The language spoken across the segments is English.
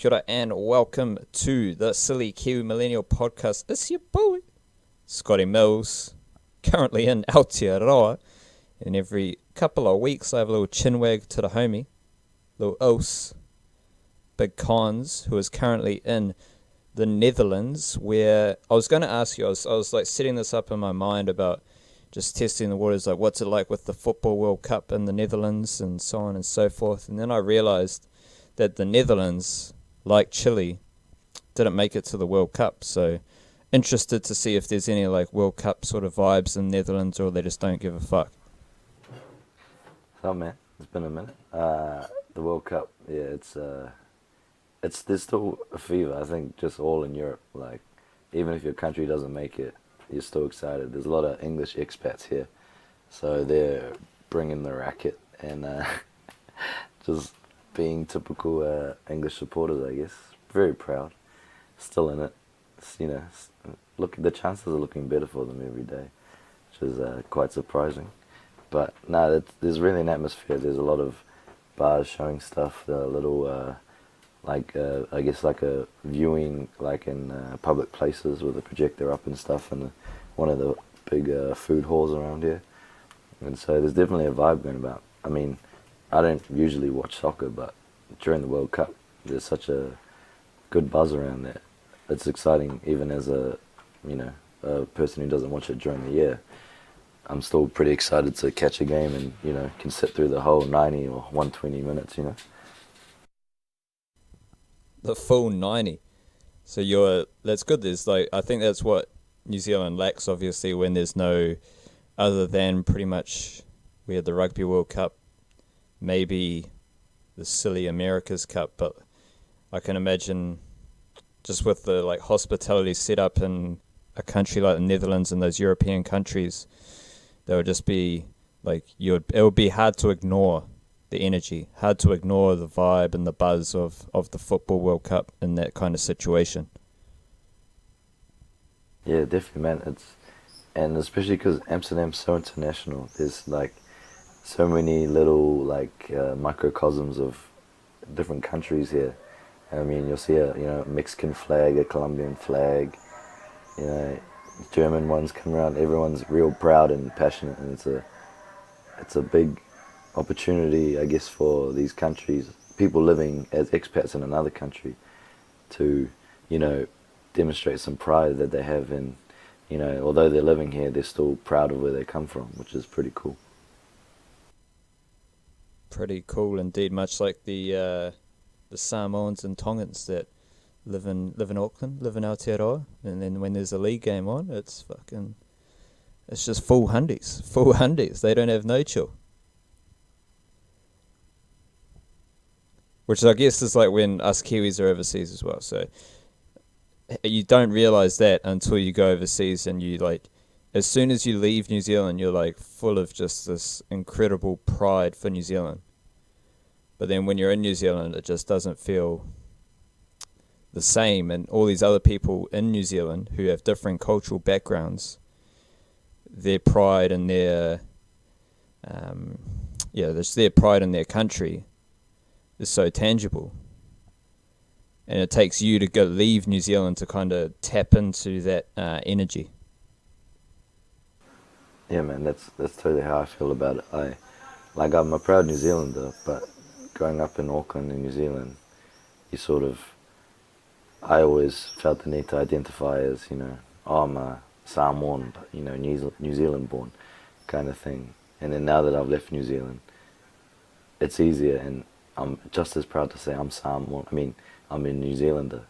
Kia ora and welcome to the Silly Kiwi Millennial podcast. It's your boy, Scotty Mills, currently in Aotearoa. And every couple of weeks I have a little chinwag to the homie, little Os, Big Cons, who is currently in the Netherlands, where I was going to ask you, I was like setting this up in my mind about just testing the waters, like what's it like with the Football World Cup in the Netherlands and so on and so forth. And then I realised that the Netherlands, like Chile, didn't make it to the World Cup. So interested to see if there's any like World Cup sort of vibes in the Netherlands, or they just don't give a fuck. Oh man, it's been a minute. The World Cup, yeah, there's still a fever. I think just all in Europe. Like, even if your country doesn't make it, you're still excited. There's a lot of English expats here, so they're bringing the racket and just being typical English supporters, I guess. Very proud, still in it. Look, the chances are looking better for them every day, which is quite surprising. But no, there's really an atmosphere. There's a lot of bars showing stuff. The little, I guess like a viewing, like in public places with a projector up and stuff, and one of the big food halls around here. And so there's definitely a vibe going about. I mean, I don't usually watch soccer, but during the World Cup, there's such a good buzz around there. It's exciting, even as a person who doesn't watch it during the year. I'm still pretty excited to catch a game and, can sit through the whole 90 or 120 minutes, The full 90. So that's good. There's I think that's what New Zealand lacks, obviously, when there's no, other than pretty much we had the Rugby World Cup, maybe the silly America's Cup, but I can imagine just with the hospitality set up in a country like the Netherlands and those European countries, there would just be it would be hard to ignore the energy, hard to ignore the vibe and the buzz of the Football World Cup in that kind of situation. Yeah, definitely, man. And especially because Amsterdam's so international. There's so many little microcosms of different countries here. I mean, you'll see a Mexican flag, a Colombian flag, German ones come around. Everyone's real proud and passionate, and it's a big opportunity, I guess, for these countries, people living as expats in another country, to demonstrate some pride that they have in, although they're living here, they're still proud of where they come from, which is pretty cool. Pretty cool indeed, much like the Samoans and Tongans that live in Auckland, live in Aotearoa, and then when there's a league game on, it's just full hundies. They don't have no chill. Which I guess is like when us Kiwis are overseas as well. So you don't realise that until you go overseas, and as soon as you leave New Zealand, you're full of just this incredible pride for New Zealand. But then when you're in New Zealand, it just doesn't feel the same, and all these other people in New Zealand who have different cultural backgrounds, their pride and their their pride in their country is so tangible, and it takes you to go leave New Zealand to kind of tap into that energy. Yeah, man, that's totally how I feel about it. I'm a proud New Zealander, but growing up in Auckland in New Zealand, I always felt the need to identify as, I'm a Samoan, but, New Zealand born kind of thing. And then now that I've left New Zealand, it's easier, and I'm just as proud to say I'm Samoan. I mean, I'm a New Zealander,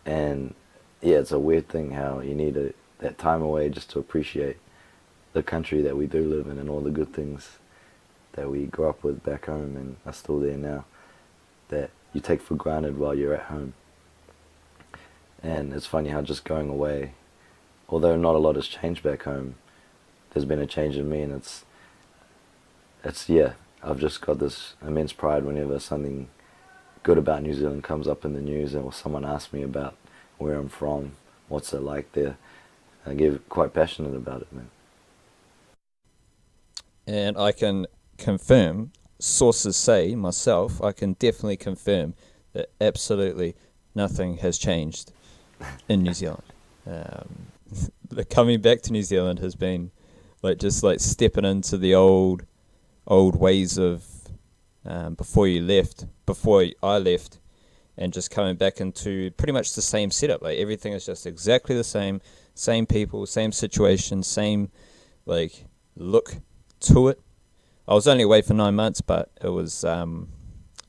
And yeah, it's a weird thing how you need that time away just to appreciate the country that we do live in and all the good things that we grew up with back home and are still there now, that you take for granted while you're at home. And it's funny how just going away, although not a lot has changed back home, there's been a change in me, and I've just got this immense pride whenever something good about New Zealand comes up in the news, or someone asks me about where I'm from, what's it like there. I get quite passionate about it, man. And I can confirm, sources say, myself, I can definitely confirm absolutely nothing has changed in New Zealand. The coming back to New Zealand has been like just like stepping into the old ways of before I left, and just coming back into pretty much the same setup. Like everything is just exactly the same people, same situation, same like look to it. I was only away for 9 months, but it was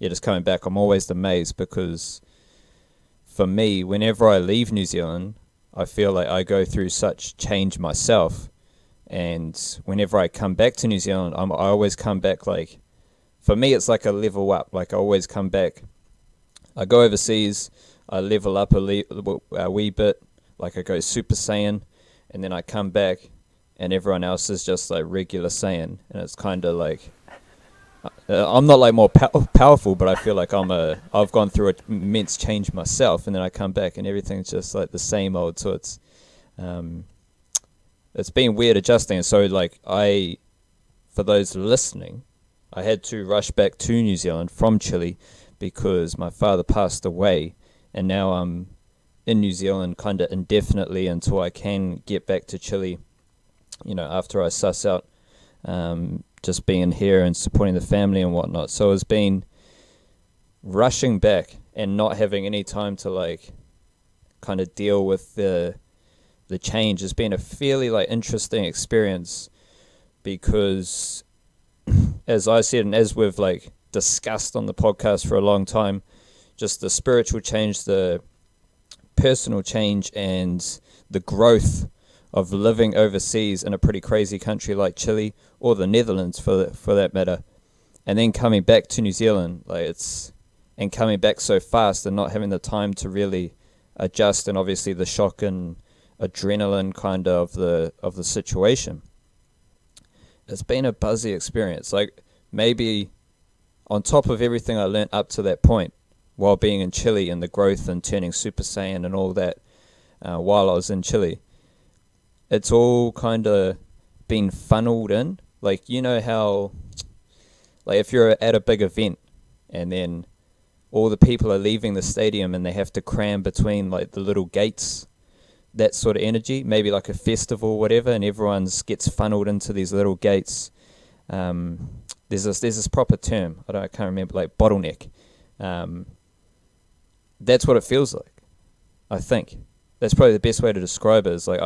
just coming back. I'm always amazed because for me, whenever I leave New Zealand, I feel like I go through such change myself. And whenever I come back to New Zealand, I always come back like, for me, it's like a level up. Like I always come back. I go overseas, I level up a wee bit, like I go Super Saiyan, and then I come back, and everyone else is just like regular Saiyan, and it's kind of like I'm not like more powerful, but I feel like I've gone through an immense change myself, and then I come back and everything's just like the same old. So it's been weird adjusting. And so like for those listening, I had to rush back to New Zealand from Chile because my father passed away, and now I'm in New Zealand kind of indefinitely until I can get back to Chile, after I suss out just being here and supporting the family and whatnot. So it's been rushing back and not having any time to like kind of deal with the change. Has been a fairly like interesting experience because, as I said, and as we've like discussed on the podcast for a long time, just the spiritual change, the personal change, and the growth of living overseas in a pretty crazy country like Chile or the Netherlands for that matter, and then coming back to New Zealand, and coming back so fast and not having the time to really adjust, and obviously the shock and adrenaline kind of the situation. It's been a buzzy experience. Like maybe on top of everything I learned up to that point while being in Chile and the growth and turning Super Saiyan and all that while I was in Chile, it's all kind of been funneled in. Like, how, like if you're at a big event and then all the people are leaving the stadium and they have to cram between like the little gates, that sort of energy, maybe like a festival or whatever, and everyone gets funneled into these little gates. There's this proper term, I can't remember, like bottleneck. That's what it feels like, I think. That's probably the best way to describe it. Is like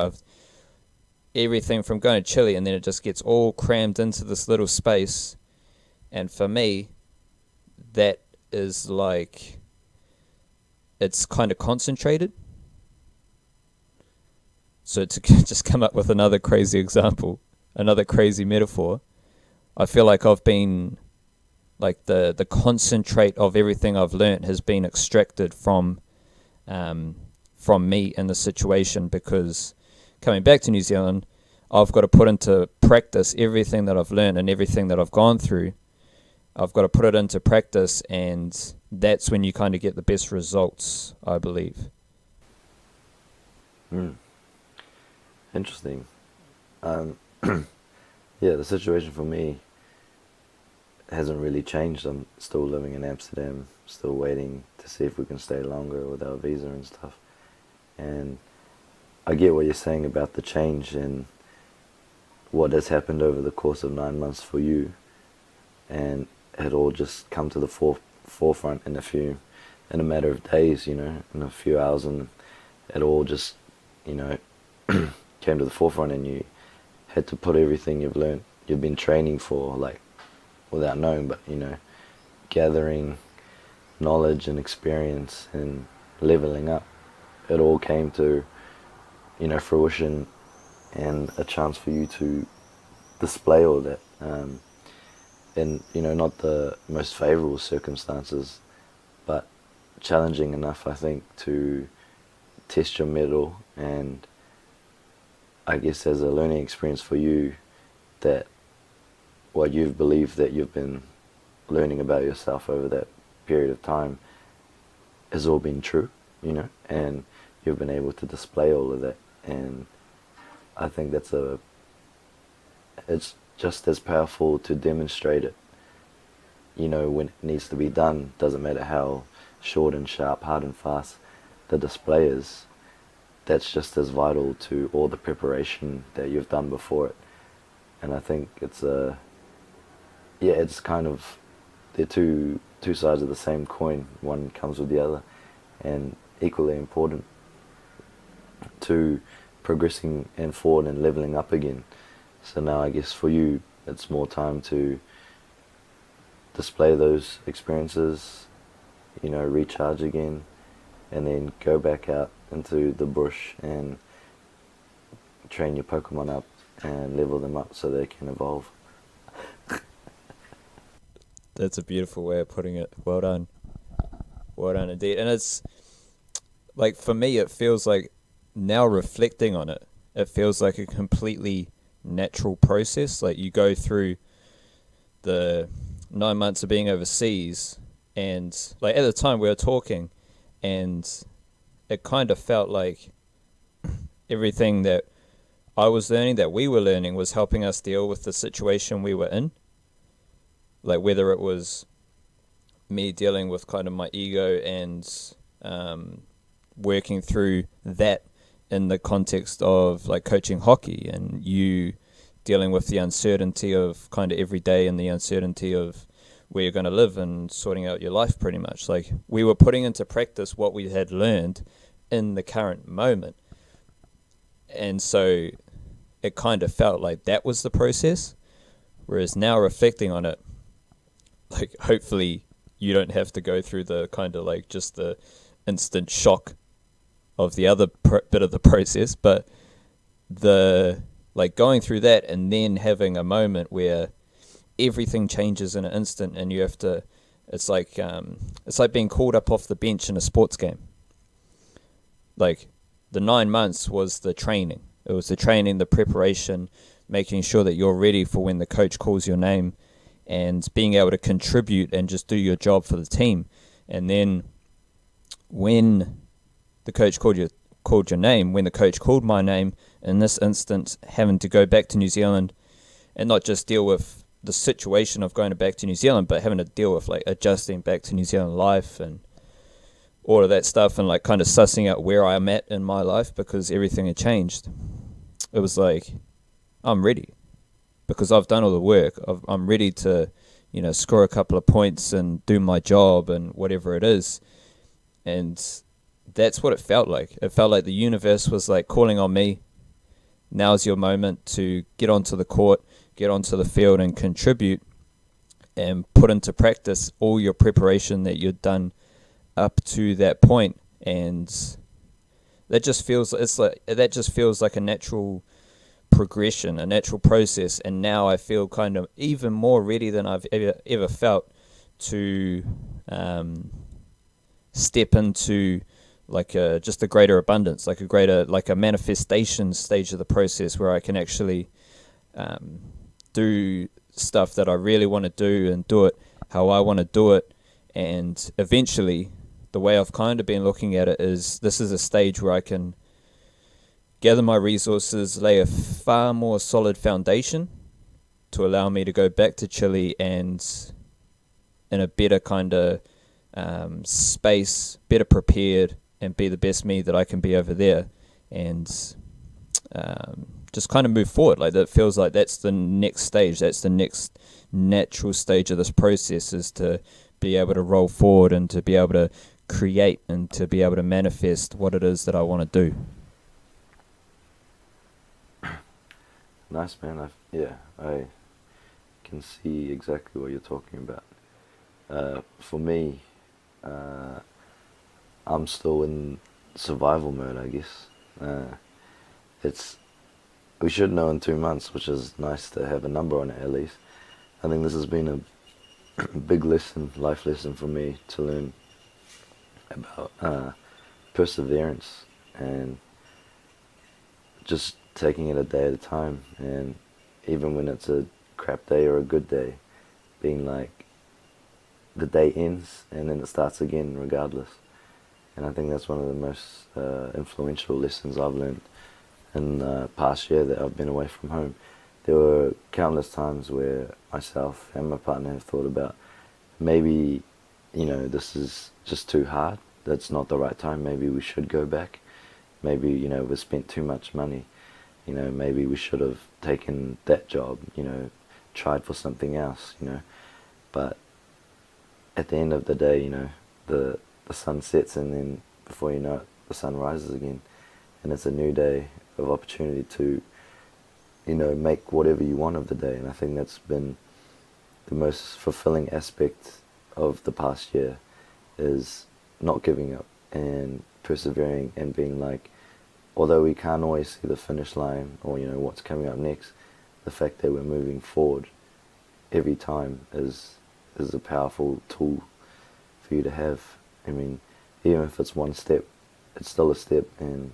everything from going to Chile, and then it just gets all crammed into this little space. And for me, that is like, it's kind of concentrated. So to just come up with another crazy example, another crazy metaphor, I feel like I've been, like the concentrate of everything I've learnt has been extracted from me in the situation, because coming back to New Zealand, I've got to put into practice everything that I've learned and everything that I've gone through. I've got to put it into practice, and that's when you kind of get the best results, I believe. Interesting. Yeah, the situation for me hasn't really changed. I'm still living in Amsterdam, still waiting to see if we can stay longer with our visa and stuff. And I get what you're saying about the change and what has happened over the course of 9 months for you, and it all just come to the forefront in a matter of days, in a few hours, and it all just, came to the forefront, and you had to put everything you've been training for, like, without knowing, but, gathering knowledge and experience and leveling up. It all came to, fruition, and a chance for you to display all that. In, not the most favorable circumstances, but challenging enough, I think, to test your mettle, and I guess as a learning experience for you, that what you've believed that you've been learning about yourself over that period of time has all been true, and you've been able to display all of that. And I think it's just as powerful to demonstrate it, you know when it needs to be done. Doesn't matter how short and sharp, hard and fast the display is. That's just as vital to all the preparation that you've done before it. And I think it's kind of, they're two sides of the same coin. One comes with the other, and equally important to progressing and forward and leveling up again. So now I guess for you, it's more time to display those experiences, you know, recharge again, and then go back out into the bush and train your Pokemon up and level them up so they can evolve. That's a beautiful way of putting it. Well done. Well done indeed. And it's like, for me, it feels like, now reflecting on it, it feels like a completely natural process. Like, you go through the 9 months of being overseas, and like at the time we were talking, and it kind of felt like everything that I was learning, that we were learning, was helping us deal with the situation we were in. Like, whether it was me dealing with kind of my ego and working through that in the context of like coaching hockey, and you dealing with the uncertainty of kind of every day and the uncertainty of where you're going to live and sorting out your life pretty much. Like, we were putting into practice what we had learned in the current moment. And so it kind of felt like that was the process. Whereas now, reflecting on it, like, hopefully you don't have to go through the kind of like just the instant shock of the other bit of the process, but the like going through that and then having a moment where everything changes in an instant, and you have to, it's like being called up off the bench in a sports game. Like, the 9 months was the training. It was the training, the preparation, making sure that you're ready for when the coach calls your name, and being able to contribute and just do your job for the team. And then when the coach called your name, when the coach called my name, in this instance, having to go back to New Zealand and not just deal with the situation of going back to New Zealand, but having to deal with like adjusting back to New Zealand life and all of that stuff, and like kind of sussing out where I'm at in my life because everything had changed. It was like, I'm ready because I've done all the work. I'm ready to, you know, score a couple of points and do my job and whatever it is. And that's what it felt like. It felt like the universe was like calling on me. Now's your moment to get onto the court, get onto the field and contribute and put into practice all your preparation that you'd done up to that point. And that just feels like a natural progression, a natural process. And now I feel kind of even more ready than I've ever felt to step into like just a greater abundance, like a manifestation stage of the process where I can actually do stuff that I really want to do and do it how I want to do it. And eventually, the way I've kind of been looking at it is, this is a stage where I can gather my resources, lay a far more solid foundation to allow me to go back to Chile and in a better kind of space, better prepared, and be the best me that I can be over there, and just kind of move forward. Like, that feels like that's the next stage, that's the next natural stage of this process, is to be able to roll forward and to be able to create and to be able to manifest what it is that I want to do. Nice, man. I can see exactly what you're talking about. For me, I'm still in survival mode, I guess. We should know in 2 months, which is nice to have a number on it at least. I think this has been a big lesson, life lesson for me to learn about perseverance and just taking it a day at a time. And even when it's a crap day or a good day, being like, the day ends and then it starts again regardless. And I think that's one of the most influential lessons I've learned in the past year that I've been away from home. There were countless times where myself and my partner have thought about maybe, this is just too hard. That's not the right time. Maybe we should go back. Maybe, we spent too much money. Maybe we should have taken that job, tried for something else. But at the end of the day, the sun sets, and then before you know it, the sun rises again. And it's a new day of opportunity to, make whatever you want of the day. And I think that's been the most fulfilling aspect of the past year, is not giving up and persevering and being like, although we can't always see the finish line or what's coming up next, the fact that we're moving forward every time is a powerful tool for you to have. I mean, even if it's one step, it's still a step, and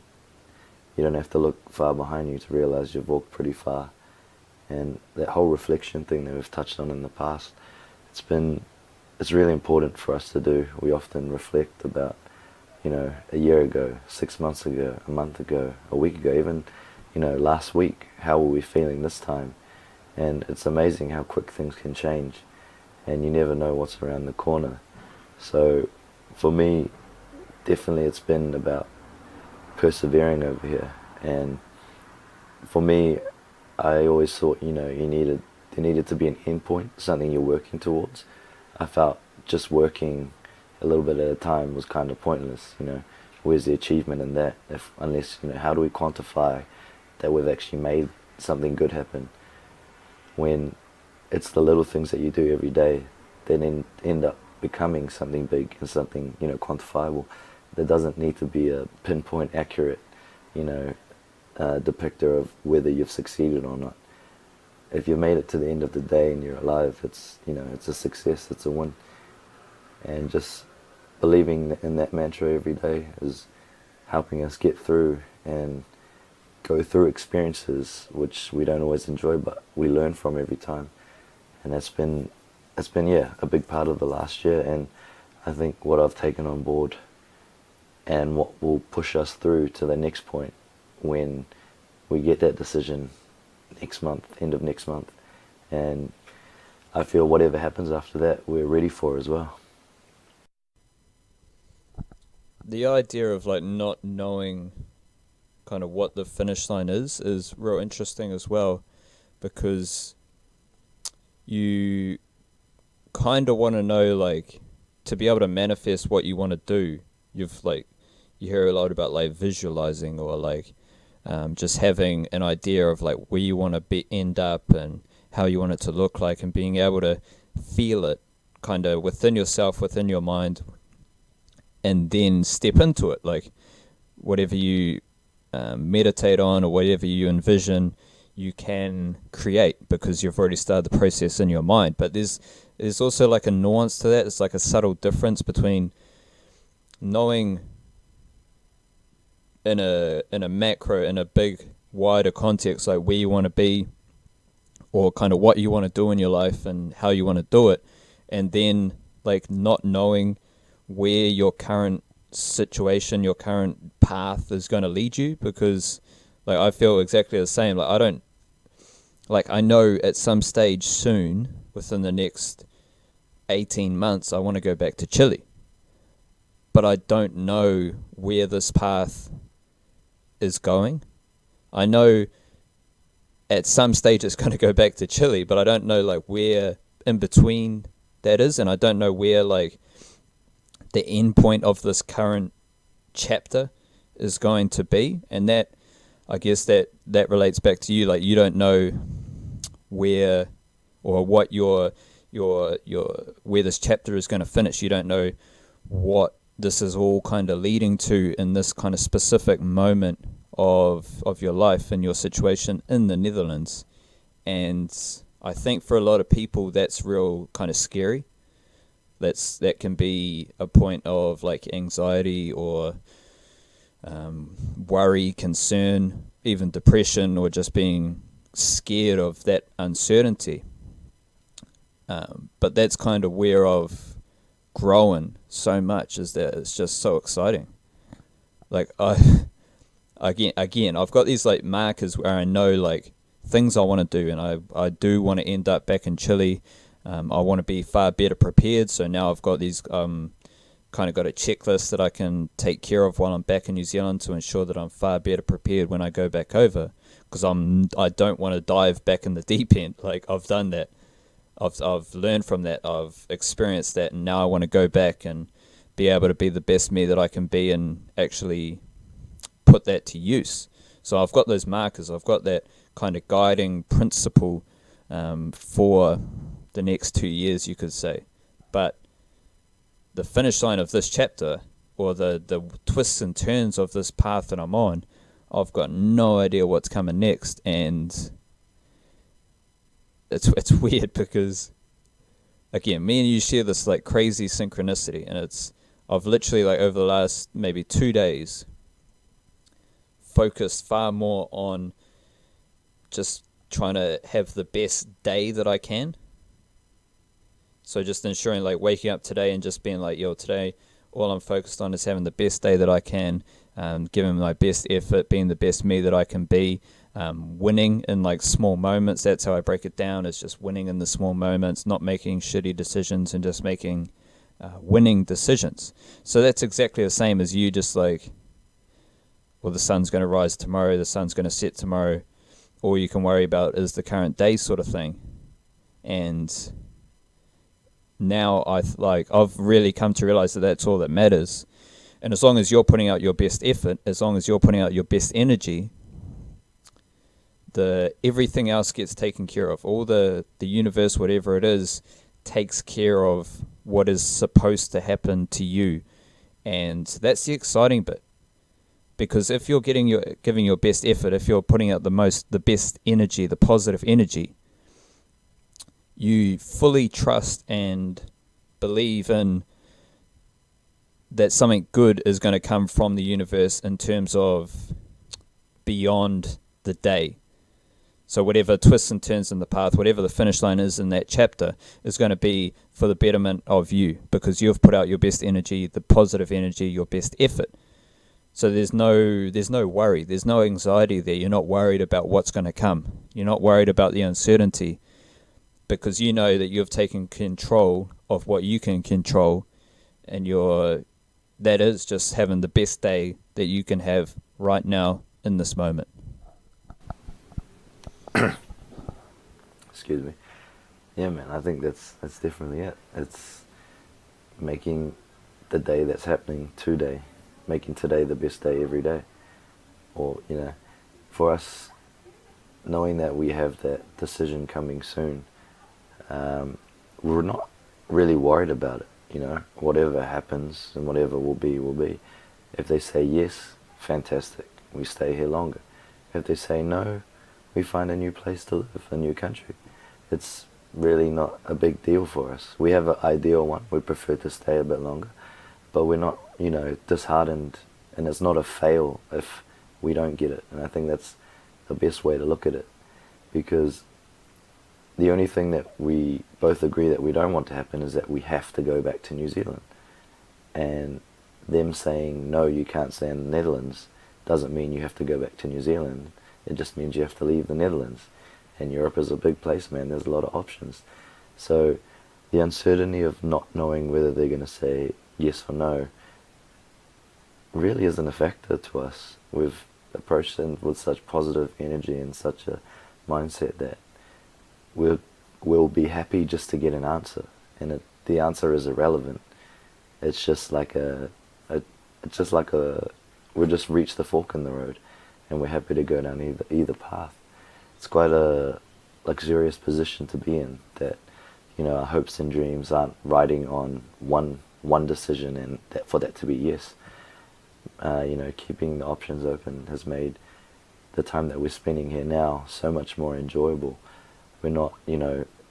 you don't have to look far behind you to realize you've walked pretty far. And that whole reflection thing that we've touched on in the past, it's really important for us to do. We often reflect about, a year ago, 6 months ago, a month ago, a week ago, even, last week, how were we feeling this time? And it's amazing how quick things can change, and you never know what's around the corner. So for me, definitely it's been about persevering over here. And for me, I always thought, there needed to be an end point, something you're working towards. I felt just working a little bit at a time was kind of pointless. Where's the achievement in that? Unless, how do we quantify that we've actually made something good happen? When it's the little things that you do every day that end up becoming something big and something, quantifiable. There doesn't need to be a pinpoint accurate, depictor of whether you've succeeded or not. If you made it to the end of the day and you're alive, it's it's a success, it's a win. And just believing in that mantra every day is helping us get through and go through experiences which we don't always enjoy, but we learn from every time. And that's been a big part of the last year, and I think what I've taken on board and what will push us through to the next point when we get that decision next month, end of next month. And I feel whatever happens after that, we're ready for as well. The idea of not knowing kind of what the finish line is real interesting as well, because you kind of want to know, to be able to manifest what you want to do. You hear a lot about visualizing, or just having an idea of where you want to end up and how you want it to look like, and being able to feel it kind of within yourself, within your mind, and then step into it. Whatever you meditate on or whatever you envision, you can create, because you've already started the process in your mind. But there's also a nuance to that. It's a subtle difference between knowing in a macro, in a big wider context, where you want to be, or kind of what you want to do in your life and how you want to do it, and then not knowing where your current situation, your current path is going to lead you. Because I feel exactly the same. I don't, I know at some stage soon, within the next 18 months, I want to go back to Chile, but I don't know where this path is going. I know at some stage it's going to go back to Chile, but I don't know where in between that is, and I don't know where the end point of this current chapter is going to be. And that, I guess that relates back to you. You don't know where or what your where this chapter is going to finish. You don't know what this is all kind of leading to in this kind of specific moment of your life and your situation in the Netherlands. And I think for a lot of people that's real kind of scary. That can be a point of anxiety or worry, concern, even depression, or just being scared of that uncertainty. But that's kind of where I've grown so much, is that it's just so exciting. Again, I've got these markers where I know things I want to do, and I do want to end up back in Chile. I want to be far better prepared. So now I've got these kind of got a checklist that I can take care of while I'm back in New Zealand to ensure that I'm far better prepared when I go back over. Because I don't want to dive back in the deep end. Like, I've done that. I've learned from that. I've experienced that, and now I want to go back and be able to be the best me that I can be and actually put that to use. So I've got those markers. I've got that kind of guiding principle for the next 2 years, you could say. But the finish line of this chapter, or the twists and turns of this path that I'm on, I've got no idea what's coming next. And it's weird because, again, me and you share this like crazy synchronicity, and I've literally, like, over the last maybe 2 days focused far more on just trying to have the best day that I can. So just ensuring, like, waking up today and just being like, yo, today all I'm focused on is having the best day that I can, giving my best effort, being the best me that I can be, winning in, like, small moments. That's how I break it down, is just winning in the small moments, not making shitty decisions, and just making winning decisions. So that's exactly the same as you, just like, well, the sun's going to rise tomorrow, the sun's going to set tomorrow, all you can worry about is the current day, sort of thing. And now I've really come to realize that that's all that matters. And as long as you're putting out your best effort, as long as you're putting out your best energy, everything else gets taken care of. All the universe, whatever it is, takes care of what is supposed to happen to you. And that's the exciting bit. Because if you're giving your best effort, if you're putting out the best energy, the positive energy, you fully trust and believe in that something good is going to come from the universe in terms of beyond the day. So whatever twists and turns in the path, whatever the finish line is in that chapter, is going to be for the betterment of you, because you've put out your best energy, the positive energy, your best effort. So there's no worry, there's no anxiety there. You're not worried about what's going to come. You're not worried about the uncertainty, because you know that you've taken control of what you can control, and that is just having the best day that you can have right now in this moment. Excuse me. Yeah, man, I think that's definitely it. It's making the day that's happening today, making today the best day every day. Or, for us, knowing that we have that decision coming soon, we're not really worried about it. Whatever happens and whatever will be, will be. If they say yes, fantastic, we stay here longer. If they say no, we find a new place to live, a new country. It's really not a big deal for us. We have an ideal one. We prefer to stay a bit longer, but we're not, disheartened, and it's not a fail if we don't get it. And I think that's the best way to look at it, because the only thing that we both agree that we don't want to happen is that we have to go back to New Zealand. And them saying, no, you can't stay in the Netherlands, doesn't mean you have to go back to New Zealand. It just means you have to leave the Netherlands. And Europe is a big place, man. There's a lot of options. So the uncertainty of not knowing whether they're going to say yes or no really isn't a factor to us. We've approached them with such positive energy and such a mindset that we'll be happy just to get an answer. And the answer is irrelevant. It's just like we just reached the fork in the road, and we're happy to go down either path. It's quite a luxurious position to be in, that our hopes and dreams aren't riding on one decision, and for that to be yes. Keeping the options open has made the time that we're spending here now so much more enjoyable. We're not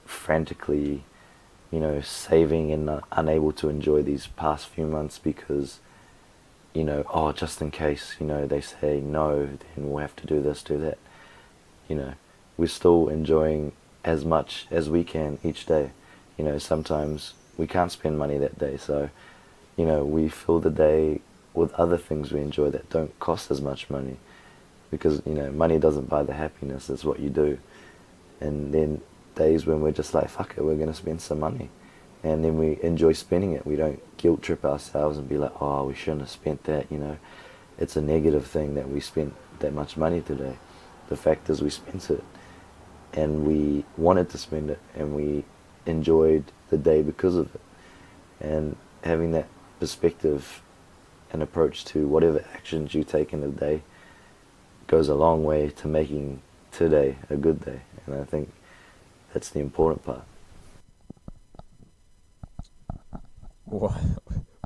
frantically saving and unable to enjoy these past few months because just in case they say no, then we'll have to do this, do that. We're still enjoying as much as we can each day. Sometimes we can't spend money that day, so we fill the day with other things we enjoy that don't cost as much money, because money doesn't buy the happiness. It's what you do. And then days when we're just like, fuck it, we're going to spend some money. And then we enjoy spending it. We don't guilt trip ourselves and be like, oh, we shouldn't have spent that, you know. It's a negative thing that we spent that much money today. The fact is we spent it, and we wanted to spend it, and we enjoyed the day because of it. And having that perspective and approach to whatever actions you take in the day goes a long way to making today a good day. And I think that's the important part.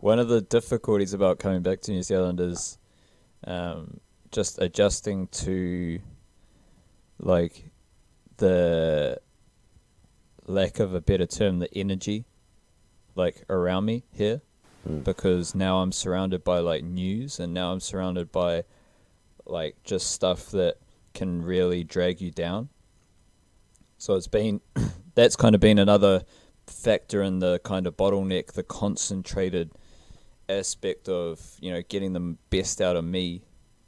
One of the difficulties about coming back to New Zealand is just adjusting to like the lack of a better term, the energy like around me here, because now I'm surrounded by like news, and now I'm surrounded by like just stuff that can really drag you down. So it's been that's kind of been another factor in the kind of bottleneck, the concentrated aspect of, you know, getting the best out of me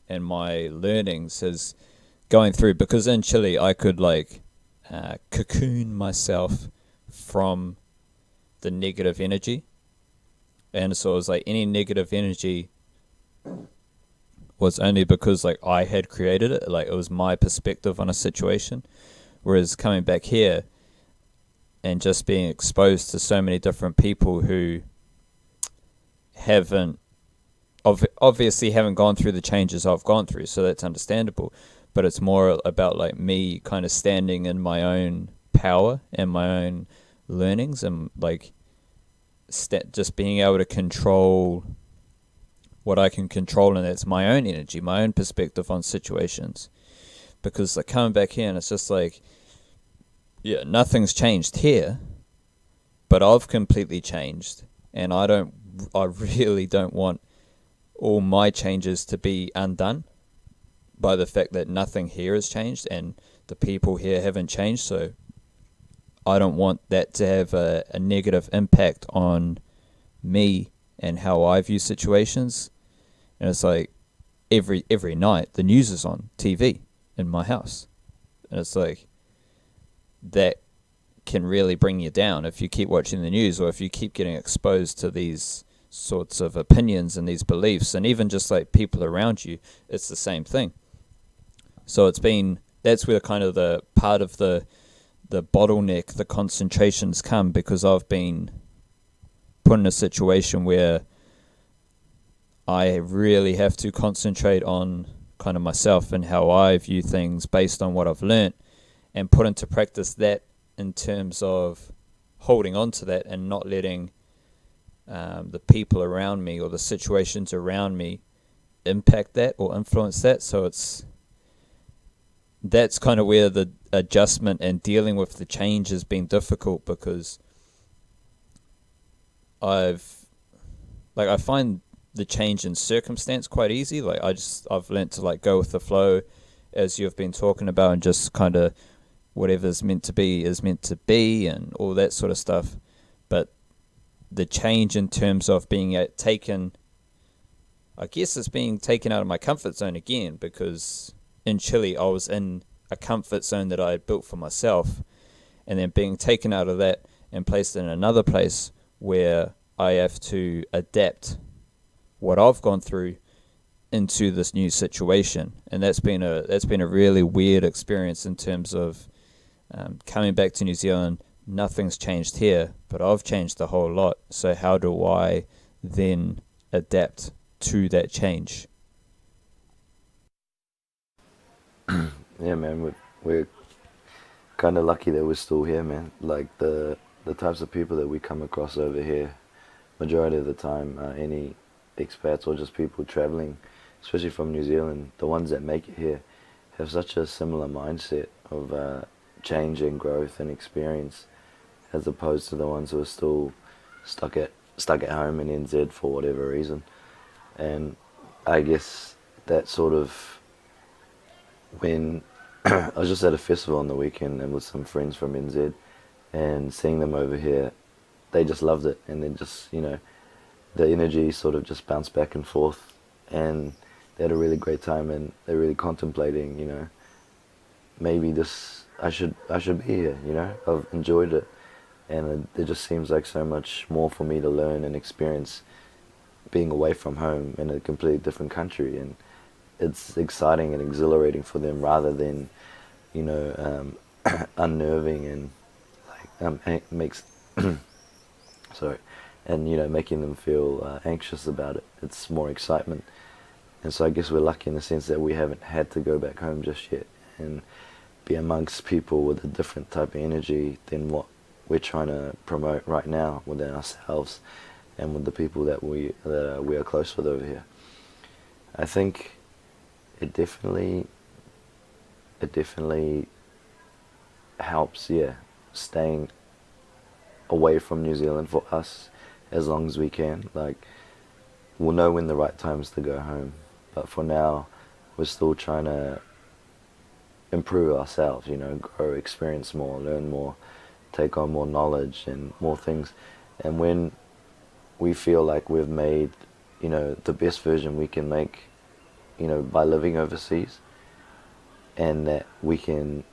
and my learnings is going through, because in Chile I could like cocoon myself from the negative energy, and so it was like any negative energy was only because like I had created it, like it was my perspective on a situation. Whereas coming back here and just being exposed to so many different people who obviously haven't gone through the changes I've gone through, so that's understandable, but it's more about like me kind of standing in my own power and my own learnings, and like just being able to control what I can control, and that's my own energy, my own perspective on situations. Because like coming back here and it's just like, yeah, nothing's changed here, but I've completely changed, and I really don't want all my changes to be undone by the fact that nothing here has changed and the people here haven't changed. So I don't want that to have a negative impact on me and how I view situations. And it's like every night the news is on TV in my house, and it's like that can really bring you down if you keep watching the news, or if you keep getting exposed to these sorts of opinions and these beliefs, and even just like people around you, it's the same thing. So that's where kind of the part of the bottleneck, the concentrations come, because I've been put in a situation where I really have to concentrate on kind of myself and how I view things based on what I've learnt, and put into practice that in terms of holding on to that and not letting the people around me or the situations around me impact that or influence that. So that's kind of where the adjustment and dealing with the change has been difficult, because I find the change in circumstance quite easy. Like I've learnt to like go with the flow, as you've been talking about, and just kind of whatever's meant to be is meant to be, and all that sort of stuff. But the change in terms of being taken, I guess it's being taken out of my comfort zone again, because in Chile I was in a comfort zone that I had built for myself, and then being taken out of that and placed in another place where I have to adapt what I've gone through into this new situation. And that's been a really weird experience in terms of coming back to New Zealand. Nothing's changed here, but I've changed a whole lot. So how do I then adapt to that change? Yeah, man, we're kind of lucky that we're still here, man. Like the types of people that we come across over here, majority of the time, any expats or just people traveling, especially from New Zealand, the ones that make it here have such a similar mindset of change and growth and experience, as opposed to the ones who are still stuck at home in NZ for whatever reason. And I guess that sort of, when I was just at a festival on the weekend and with some friends from NZ, and seeing them over here, they just loved it, and then just, you know, the energy sort of just bounced back and forth, and they had a really great time, and they're really contemplating, you know, maybe this I should be here. I've enjoyed it, and it just seems like so much more for me to learn and experience being away from home in a completely different country, and it's exciting and exhilarating for them rather than unnerving and makes sorry, and making them feel anxious about it. It's more excitement, and so I guess we're lucky in the sense that we haven't had to go back home just yet and be amongst people with a different type of energy than what we're trying to promote right now within ourselves and with the people that we are close with over here. I think it definitely helps, staying away from New Zealand for us as long as we can. Like, we'll know when the right time is to go home, but for now, we're still trying to improve ourselves, grow, experience more, learn more, take on more knowledge and more things. And when we feel like we've made, the best version we can make, by living overseas, and that we can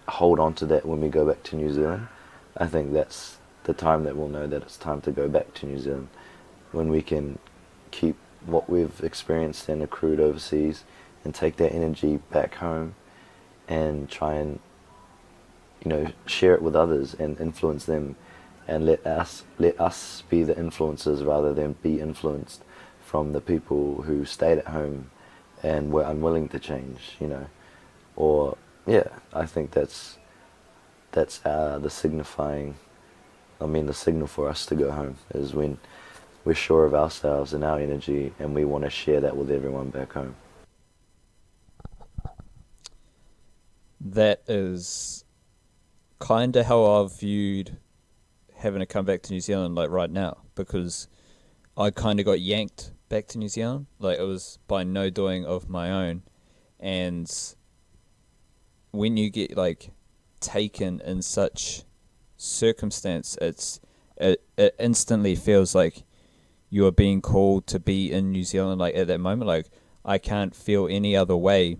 hold on to that when we go back to New Zealand, I think that's the time that we'll know that it's time to go back to New Zealand, when we can keep what we've experienced and accrued overseas and take that energy back home and try and share it with others and influence them, and let us be the influencers rather than be influenced from the people who stayed at home and were unwilling to change, or I think that's the signal for us to go home is when we're sure of ourselves and our energy, and we want to share that with everyone back home. That is kind of how I've viewed having to come back to New Zealand, like right now, because I kind of got yanked back to New Zealand. Like, it was by no doing of my own, and when you get like taken in such circumstance, it instantly feels like you are being called to be in New Zealand. Like, at that moment, like, I can't feel any other way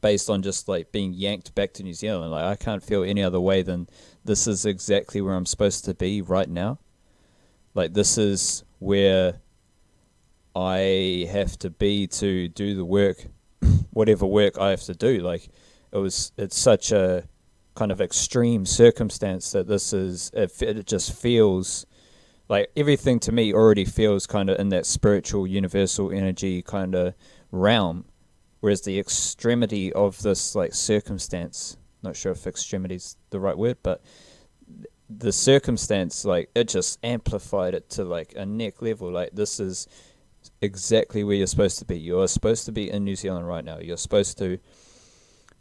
based on just like being yanked back to New Zealand. Like, I can't feel any other way than this is exactly where I'm supposed to be right now. Like, this is where I have to be to do the work, whatever work I have to do. Like, it's such a kind of extreme circumstance that it just feels like everything to me already feels kind of in that spiritual universal energy kind of realm, whereas the extremity of this like circumstance, not sure if extremity is the right word, but the circumstance, like, it just amplified it to like a neck level. Like, this is exactly where you're supposed to be. You're supposed to be in New Zealand right now. You're supposed to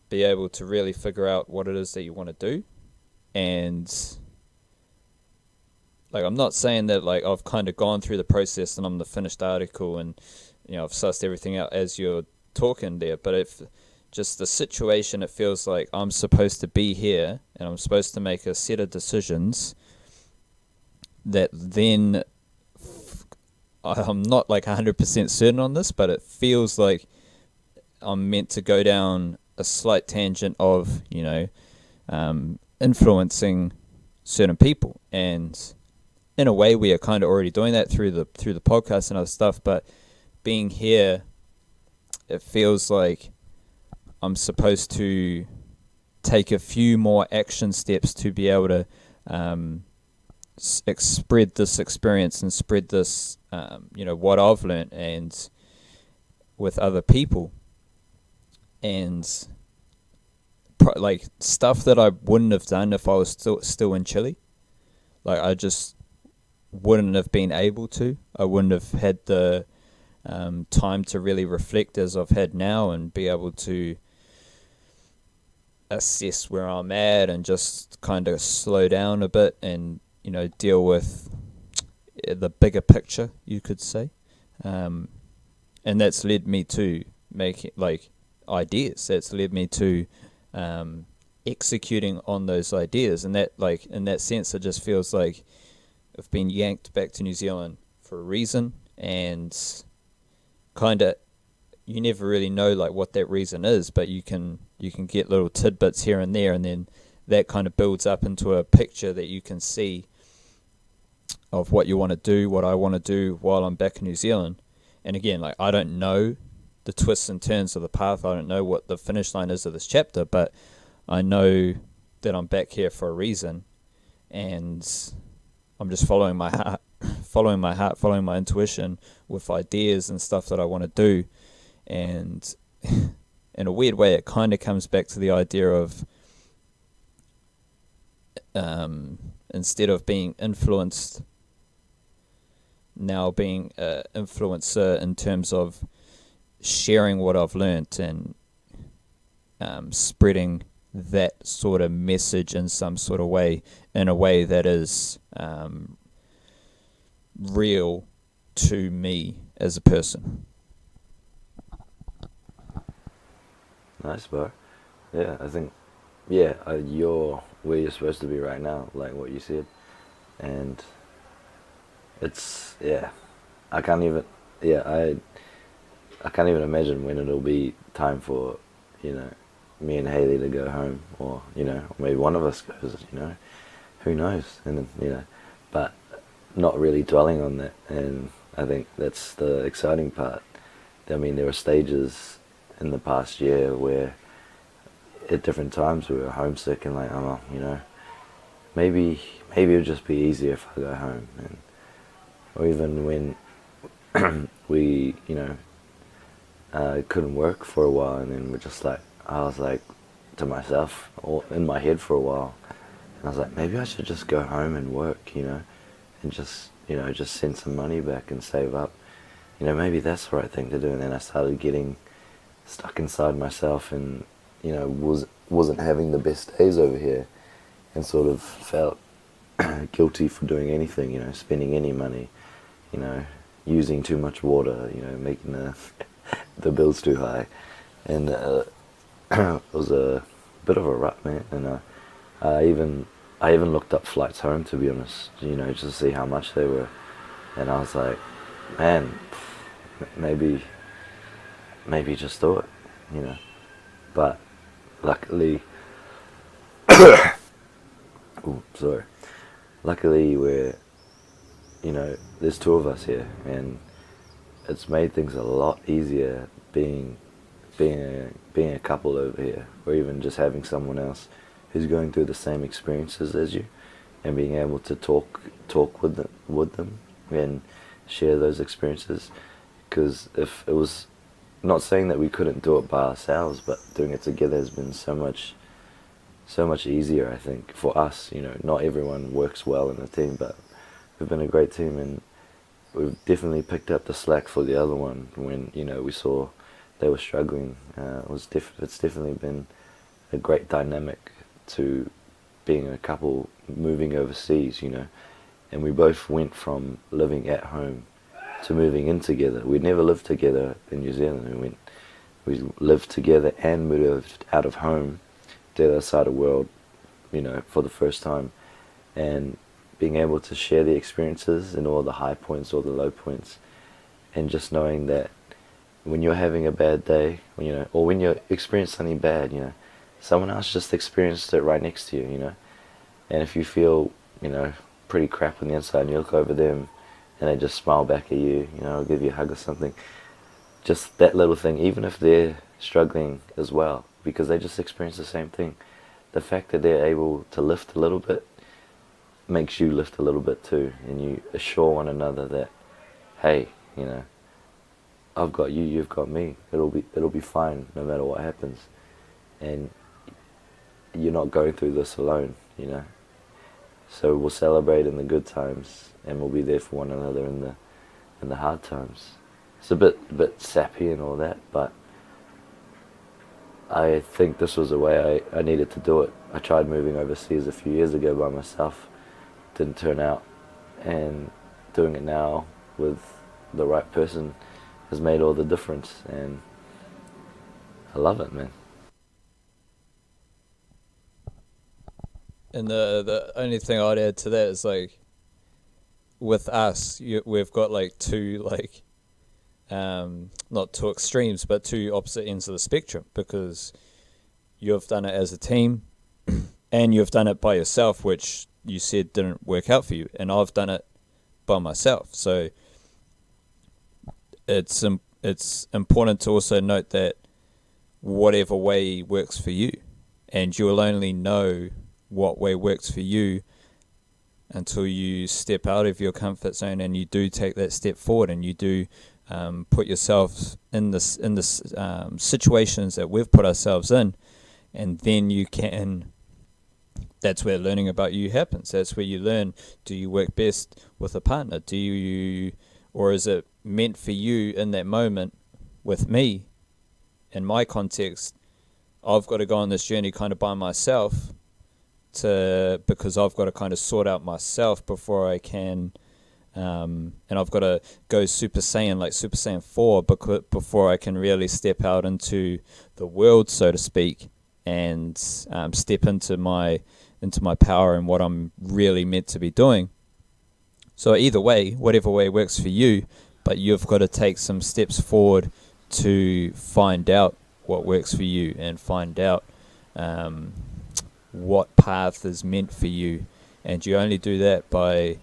be able to really figure out what it is that you want to do. And like, I'm not saying that like I've kind of gone through the process and I'm the finished article and I've sussed everything out as you're talking there, but if just the situation, it feels like I'm supposed to be here and I'm supposed to make a set of decisions that then I'm not like 100% certain on this, but it feels like I'm meant to go down a slight tangent of influencing certain people, and in a way we are kind of already doing that through the podcast and other stuff, but being here, it feels like I'm supposed to take a few more action steps to be able to spread this experience and spread this what I've learned and with other people, and like stuff that I wouldn't have done if I was still in Chile. Like, I just wouldn't have been able to. I wouldn't have had the time to really reflect as I've had now and be able to assess where I'm at and just kind of slow down a bit and deal with the bigger picture, you could say, and that's led me to making like ideas. That's led me to executing on those ideas, and that, like, in that sense, it just feels like I've been yanked back to New Zealand for a reason, and kind of you never really know like what that reason is, but you can you can get little tidbits here and there, and then that kind of builds up into a picture that you can see of what you want to do, what I want to do while I'm back in New Zealand. And again, like, I don't know the twists and turns of the path. I don't know what the finish line is of this chapter, but I know that I'm back here for a reason, and I'm just following my heart, following my intuition with ideas and stuff that I want to do. And in a weird way, it kind of comes back to the idea of instead of being influenced, now being an influencer in terms of sharing what I've learnt and spreading that sort of message in some sort of way, in a way that is real to me as a person. Nice, bro. Yeah, I think, you're where you're supposed to be right now, like what you said. And it's, I can't even, I can't even imagine when it'll be time for, me and Haley to go home, or, maybe one of us goes, who knows? And then, but not really dwelling on that. And I think that's the exciting part. I mean, there were stages in the past year where at different times we were homesick and like, oh, maybe it'll just be easier if I go home. And or even when we, couldn't work for a while, and then we're just like, I was like to myself, or in my head for a while, and I was like, maybe I should just go home and work, and just, just send some money back and save up. Maybe that's the right thing to do. And then I started getting stuck inside myself, and wasn't having the best days over here, and sort of felt guilty for doing anything, spending any money, using too much water, making the bills too high. And it was a bit of a rut, man. And I even looked up flights home, to be honest, just to see how much they were. And I was like, man, maybe just do it, But luckily, luckily we're, there's two of us here, and it's made things a lot easier being a couple over here, or even just having someone else who's going through the same experiences as you, and being able to talk with them and share those experiences. Because if it was, not saying that we couldn't do it by ourselves, but doing it together has been so much easier, I think, for us. Not everyone works well in a team, but we've been a great team, and we've definitely picked up the slack for the other one when, we saw they were struggling. It's definitely been a great dynamic to being a couple moving overseas, and we both went from living at home to moving in together. We'd never lived together in New Zealand. We lived together and moved out of home to the other side of the world, for the first time, and being able to share the experiences and all the high points, all the low points, and just knowing that when you're having a bad day, or when you experience something bad, someone else just experienced it right next to you, and if you feel, pretty crap on the inside, and you look over them, and they just smile back at you, or give you a hug or something, just that little thing, even if they're struggling as well, because they just experience the same thing, the fact that they're able to lift a little bit makes you lift a little bit too, and you assure one another that, hey, I've got you, you've got me. It'll be fine no matter what happens, and you're not going through this alone, So we'll celebrate in the good times, and we'll be there for one another in the hard times. It's a bit sappy and all that, but I think this was the way I needed to do it. I tried moving overseas a few years ago by myself, didn't turn out, and doing it now with the right person has made all the difference, and I love it, man. And the only thing I'd add to that is, like, with us, we've got like two, like, not two extremes, but two opposite ends of the spectrum, because you've done it as a team, and you've done it by yourself, which you said didn't work out for you, and I've done it by myself. So it's important to also note that whatever way works for you, and you'll only know what way works for you until you step out of your comfort zone and you do take that step forward, and you do put yourself in this situations that we've put ourselves in, and then you can. That's where learning about you happens. That's where you learn: do you work best with a partner? Or is it meant for you in that moment? With me, in my context, I've got to go on this journey kind of by myself, because I've got to kind of sort out myself before I can, and I've got to go Super Saiyan, like Super Saiyan 4, before I can really step out into the world, so to speak, and step into my power and what I'm really meant to be doing. So either way, whatever way works for you, but you've got to take some steps forward to find out what works for you and find out what path is meant for you. And you only do that by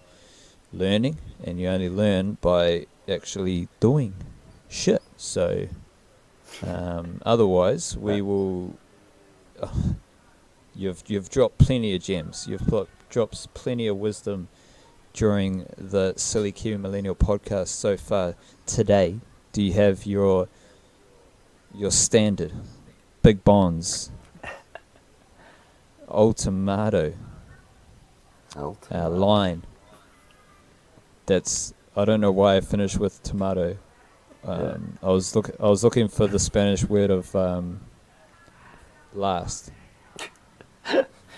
learning, and you only learn by actually doing shit. So otherwise we will you've dropped plenty of gems, dropped plenty of wisdom during the Silly Kiwi Millennial podcast so far today. Do you have your standard big bonds ultimato line? That's, I don't know why I finished with tomato. I was looking for the Spanish word of last,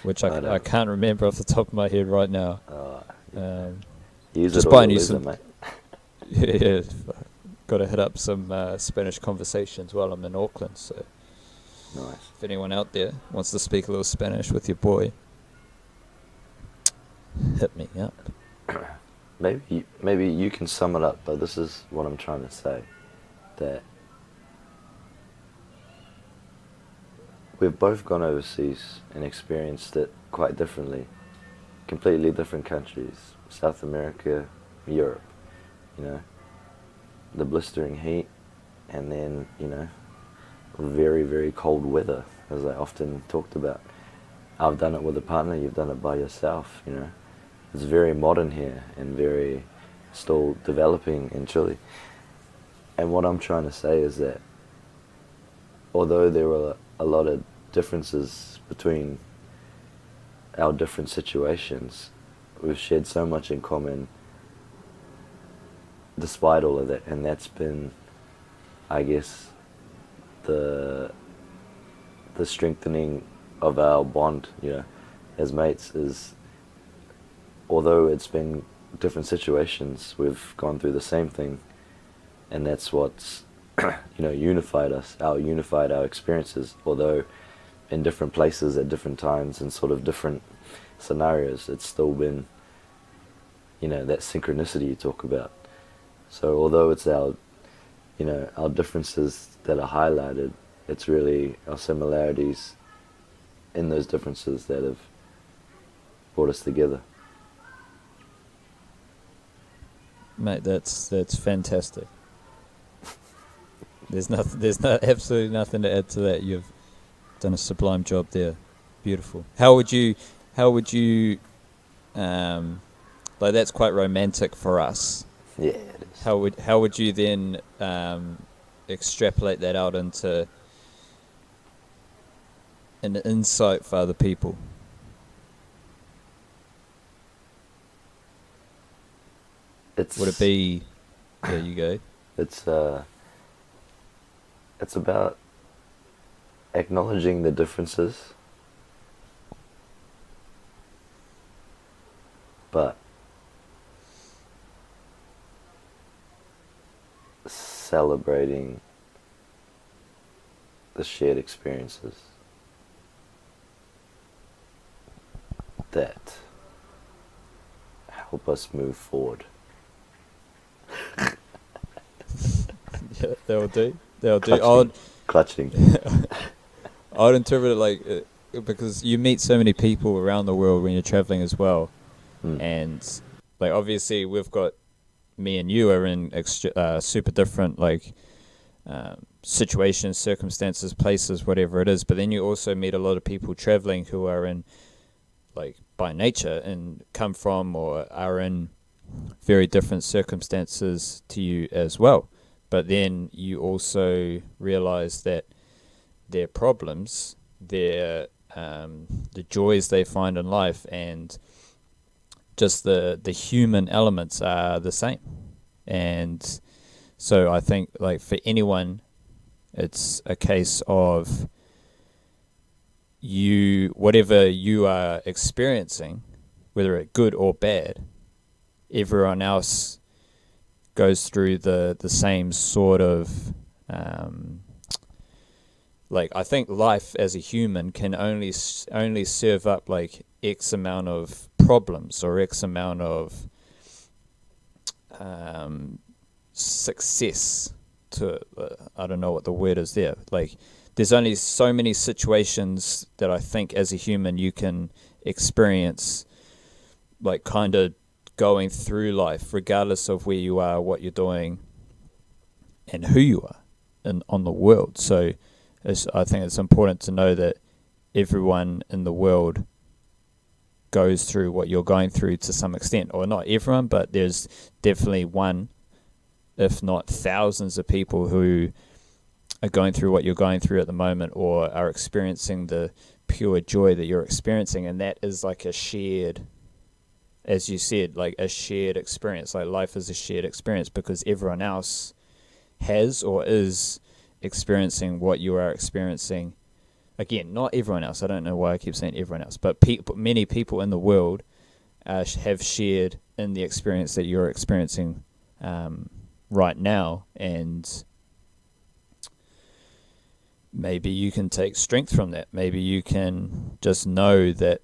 which I can't remember off the top of my head right now. Use just it buying or you lose some, it, mate. yeah, got to hit up some Spanish conversations while I'm in Auckland. So Nice. if anyone out there wants to speak a little Spanish with your boy, hit me up. Maybe you can sum it up, but this is what I'm trying to say, that we've both gone overseas and experienced it quite differently. Completely different countries, South America, Europe, the blistering heat, and then, very, very cold weather, as I often talked about. I've done it with a partner, you've done it by yourself, It's very modern here and very still developing in Chile. And what I'm trying to say is that although there are a lot of differences between our different situations, we've shared so much in common despite all of that. And that's been, I guess, the strengthening of our bond, as mates, is although it's been different situations, we've gone through the same thing, and that's what's unified our experiences. Although in different places at different times and sort of different scenarios, it's still been that synchronicity you talk about. So although it's our differences that are highlighted, it's really our similarities in those differences that have brought us together. Mate, that's fantastic. There's absolutely nothing to add to that. You've done a sublime job there. Beautiful. How would you that's quite romantic for us. Yeah, it is. How would you then extrapolate that out into an insight for other people? Would it be? There you go. It's about acknowledging the differences, but celebrating the shared experiences that help us move forward. Yeah, they'll do. They'll do. Clutching. I would interpret it like because you meet so many people around the world when you're traveling as well, and like obviously we've got me and you are in super different like situations, circumstances, places, whatever it is. But then you also meet a lot of people traveling who are in like by nature and come from or are in very different circumstances to you as well. But then you also realize that their problems, their the joys they find in life, and just the human elements are the same. And so I think like for anyone, it's a case of whatever you are experiencing, whether it's good or bad, everyone else goes through the same sort of like I think life as a human can only serve up like X amount of problems or X amount of success to I don't know what the word is there. Like there's only so many situations that I think as a human you can experience, like kind of going through life regardless of where you are, what you're doing, and who you are on the world. So I think it's important to know that everyone in the world goes through what you're going through to some extent, or not everyone, but there's definitely one, if not thousands of people who are going through what you're going through at the moment, or are experiencing the pure joy that you're experiencing. And that is like a shared, as you said, like a shared experience. Like life is a shared experience because everyone else has or is experiencing what you are experiencing. Again, not everyone else. I don't know why I keep saying everyone else, but many people in the world have shared in the experience that you're experiencing right now, and maybe you can take strength from that. Maybe you can just know that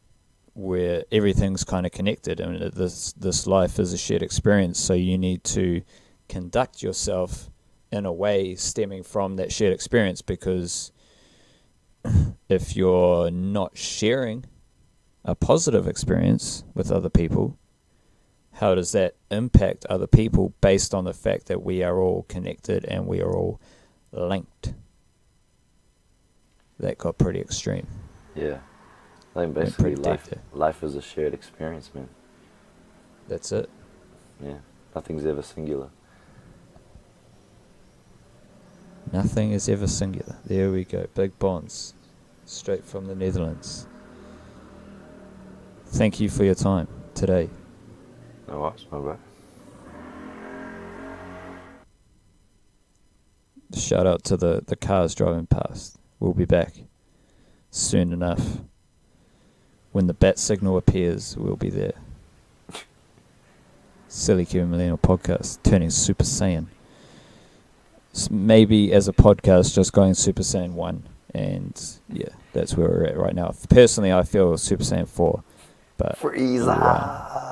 where everything's kind of connected, and this life is a shared experience. So you need to conduct yourself in a way stemming from that shared experience, because if you're not sharing a positive experience with other people, how does that impact other people based on the fact that we are all connected and we are all linked? That got pretty extreme. Yeah. I think basically life is a shared experience, man. That's it. Yeah. Nothing's ever singular. Nothing is ever singular. There we go. Big bonds. Straight from the Netherlands. Thank you for your time today. No worries, my bro. Shout out to the cars driving past. We'll be back soon enough. When the bat signal appears, we'll be there. Silly Kiwi Millennial podcast, turning Super Saiyan. Maybe as a podcast, just going Super Saiyan 1. And yeah, that's where we're at right now. Personally, I feel Super Saiyan 4. But Frieza!